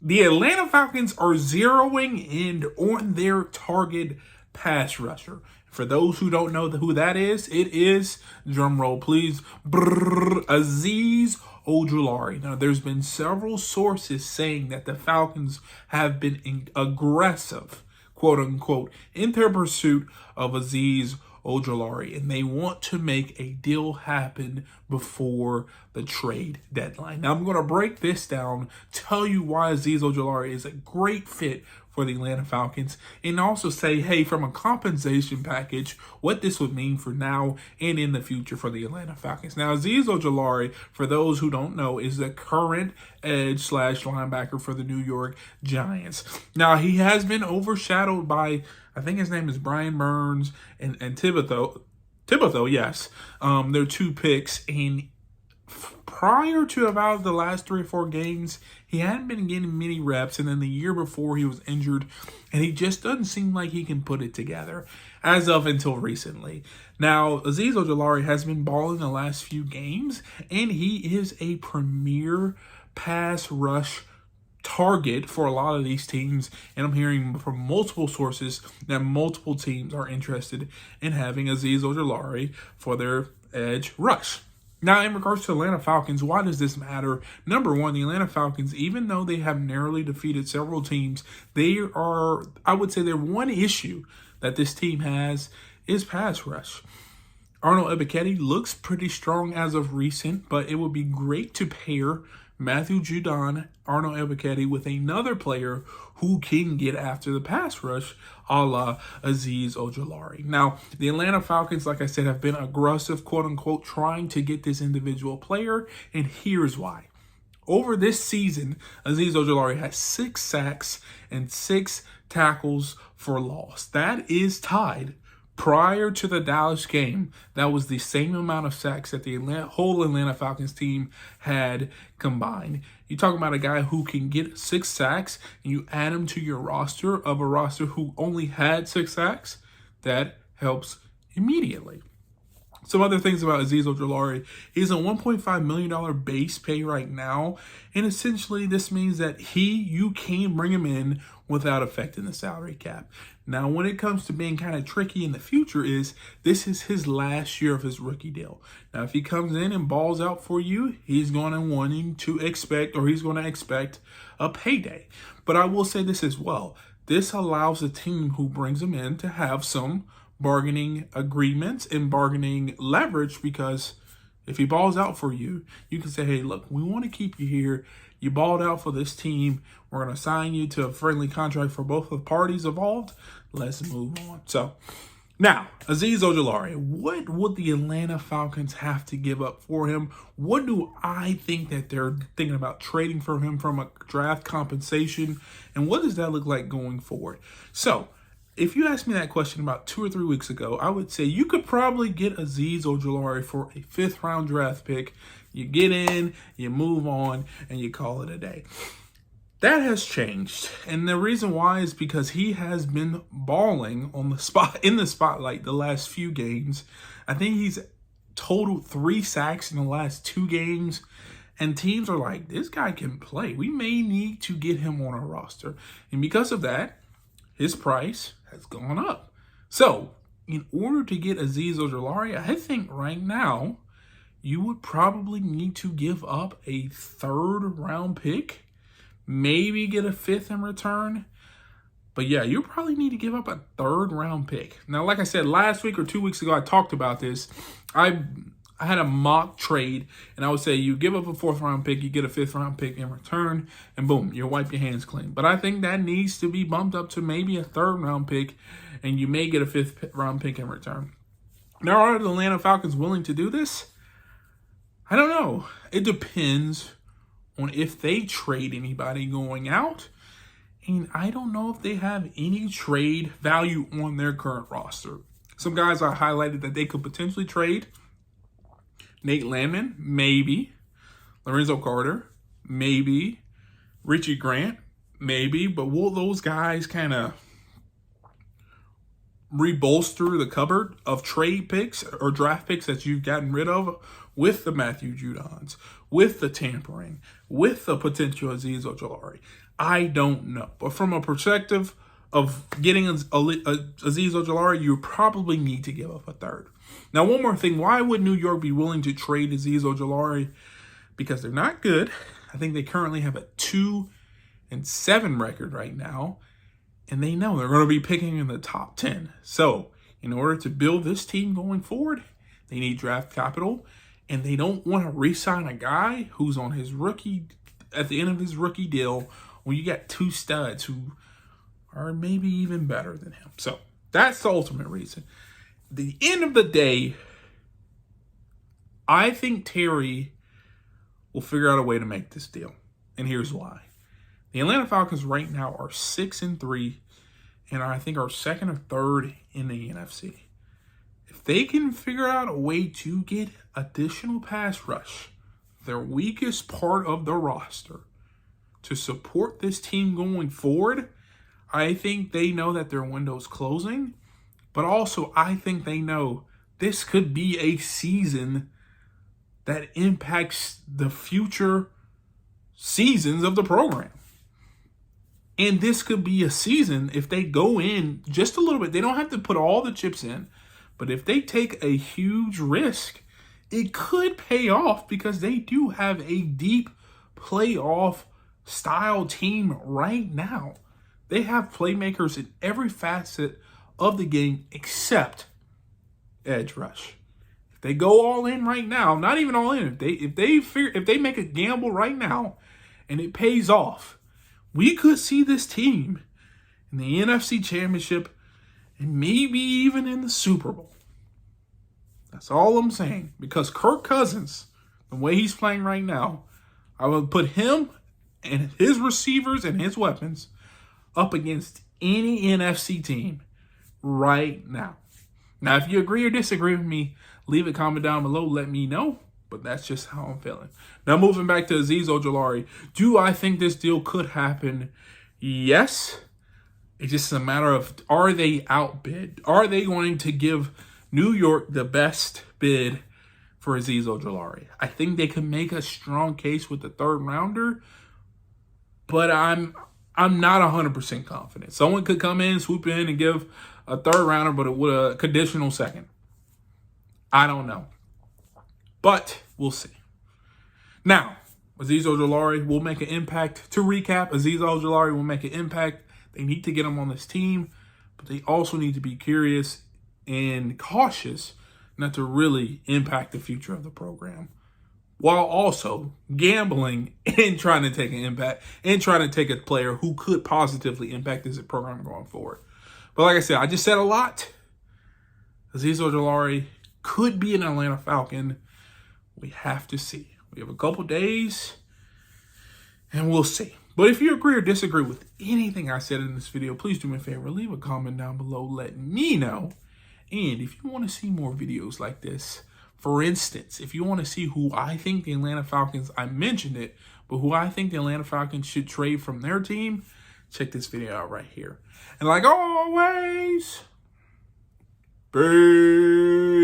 The Atlanta Falcons are zeroing in on their target pass rusher. For those who don't know who that is, it is, drum roll please, Azeez Ojulari. Now, there's been several sources saying that the Falcons have been aggressive, quote unquote, in their pursuit of Azeez Ojulari, and they want to make a deal happen before the trade deadline. Now, I'm going to break this down, tell you why Azeez Ojulari is a great fit for the Atlanta Falcons, and also say, hey, from a compensation package, what this would mean for now and in the future for the Atlanta Falcons. Now, Azeez Ojulari, for those who don't know, is the current edge / linebacker for the New York Giants. Now, he has been overshadowed by, I think his name is Brian Burns and Thibodeau, yes. They're 2 picks, and prior to about the last 3 or 4 games, he hadn't been getting many reps, and then the year before he was injured, and he just doesn't seem like he can put it together as of until recently. Now, Azeez Ojulari has been balling the last few games, and he is a premier pass rush target for a lot of these teams, and I'm hearing from multiple sources that multiple teams are interested in having Azeez Ojulari for their edge rush. Now, in regards to Atlanta Falcons, why does this matter? Number one, the Atlanta Falcons, even though they have narrowly defeated several teams, I would say their one issue that this team has is pass rush. Arnold Ebiketie looks pretty strong as of recent, but it would be great to pair Matthew Judon, Arnold Ebiketie with another player who can get after the pass rush, a la Azeez Ojulari. Now, the Atlanta Falcons, like I said, have been aggressive, quote unquote, trying to get this individual player, and here's why. Over this season, Azeez Ojulari has 6 sacks and 6 tackles for loss. That is tied. Prior to the Dallas game, that was the same amount of sacks that the whole Atlanta Falcons team had combined. You're talking about a guy who can get 6 sacks, and you add him to your roster of a roster who only had 6 sacks, that helps immediately. Some other things about Azeez Ojulari. He's a $1.5 million base pay right now, and essentially this means that you can bring him in without affecting the salary cap. Now, when it comes to being kind of tricky in the future this is his last year of his rookie deal. Now, if he comes in and balls out for you, he's going to expect a payday. But I will say this as well. This allows the team who brings him in to have some bargaining agreements and bargaining leverage, because if he balls out for you, you can say, hey, look, we want to keep you here. You balled out for this team. We're going to sign you to a friendly contract for both the parties involved. Let's move on. So now, Azeez Ojulari, what would the Atlanta Falcons have to give up for him? What do I think that they're thinking about trading for him from a draft compensation? And what does that look like going forward? So if you asked me that question about 2 or 3 weeks ago, I would say you could probably get Azeez Ojulari for a 5th round draft pick. You get in, you move on, and you call it a day. That has changed, and the reason why is because he has been balling on the spotlight the last few games. I think he's totaled 3 sacks in the last 2 games, and teams are like, this guy can play. We may need to get him on our roster, and because of that, his price has gone up. So, in order to get Azeez Ojulari, I think right now you would probably need to give up a 3rd round pick. Maybe get a 5th in return. But yeah, you probably need to give up a 3rd round pick. Now, like I said, last week or 2 weeks ago, I talked about this. I had a mock trade, and I would say you give up a 4th round pick, you get a 5th round pick in return, and boom, you wipe your hands clean. But I think that needs to be bumped up to maybe a 3rd round pick, and you may get a 5th round pick in return. Now, are the Atlanta Falcons willing to do this? I don't know. It depends on if they trade anybody going out, and I don't know if they have any trade value on their current roster. Some guys I highlighted that they could potentially trade: Nate Landman, maybe; Lorenzo Carter, maybe; Richie Grant, maybe. But will those guys kind of rebolster the cupboard of trade picks or draft picks that you've gotten rid of with the Matthew Judons, with the tampering, with the potential Azeez Ojulari? I don't know. But from a perspective of getting Azeez Ojulari, you probably need to give up a third. Now, one more thing. Why would New York be willing to trade Azeez Ojulari? Because they're not good. I think they currently have a 2-7 record right now. And they know they're going to be picking in the top 10. So, in order to build this team going forward, they need draft capital. And they don't want to re-sign a guy who's on his rookie, at the end of his rookie deal, when you got two studs who are maybe even better than him. So, that's the ultimate reason. At the end of the day, I think Terry will figure out a way to make this deal. And here's why. The Atlanta Falcons right now are 6-3, and I think are second or third in the NFC. If they can figure out a way to get additional pass rush, their weakest part of the roster, to support this team going forward, I think they know that their window's closing. But also, I think they know this could be a season that impacts the future seasons of the program. And this could be a season, if they go in just a little bit, they don't have to put all the chips in, but if they take a huge risk, it could pay off because they do have a deep playoff style team right now. They have playmakers in every facet of the game except edge rush. If they go all in right now, not even all in, if they make a gamble right now and it pays off, we could see this team in the NFC Championship and maybe even in the Super Bowl. That's all I'm saying. Because Kirk Cousins, the way he's playing right now, I would put him and his receivers and his weapons up against any NFC team right now. Now, if you agree or disagree with me, leave a comment down below. Let me know. But that's just how I'm feeling. Now, moving back to Azeez Ojulari. Do I think this deal could happen? Yes. It's just a matter of, are they outbid? Are they going to give New York the best bid for Azeez Ojulari? I think they can make a strong case with the third rounder. But I'm not 100% confident. Someone could come in, swoop in, and give a third rounder, but with a conditional second. I don't know. But we'll see. Now, Azeez Ojulari will make an impact. To recap, Azeez Ojulari will make an impact. They need to get him on this team, but they also need to be curious and cautious not to really impact the future of the program, while also gambling and trying to take an impact and trying to take a player who could positively impact this program going forward. But like I said, I just said a lot. Azeez Ojulari could be an Atlanta Falcon. We have to see. We have a couple days, and we'll see. But if you agree or disagree with anything I said in this video, please do me a favor. Leave a comment down below. Let me know. And if you want to see more videos like this, for instance, if you want to see who I think the Atlanta Falcons, I mentioned it, but who I think the Atlanta Falcons should trade from their team, check this video out right here. And like always, peace.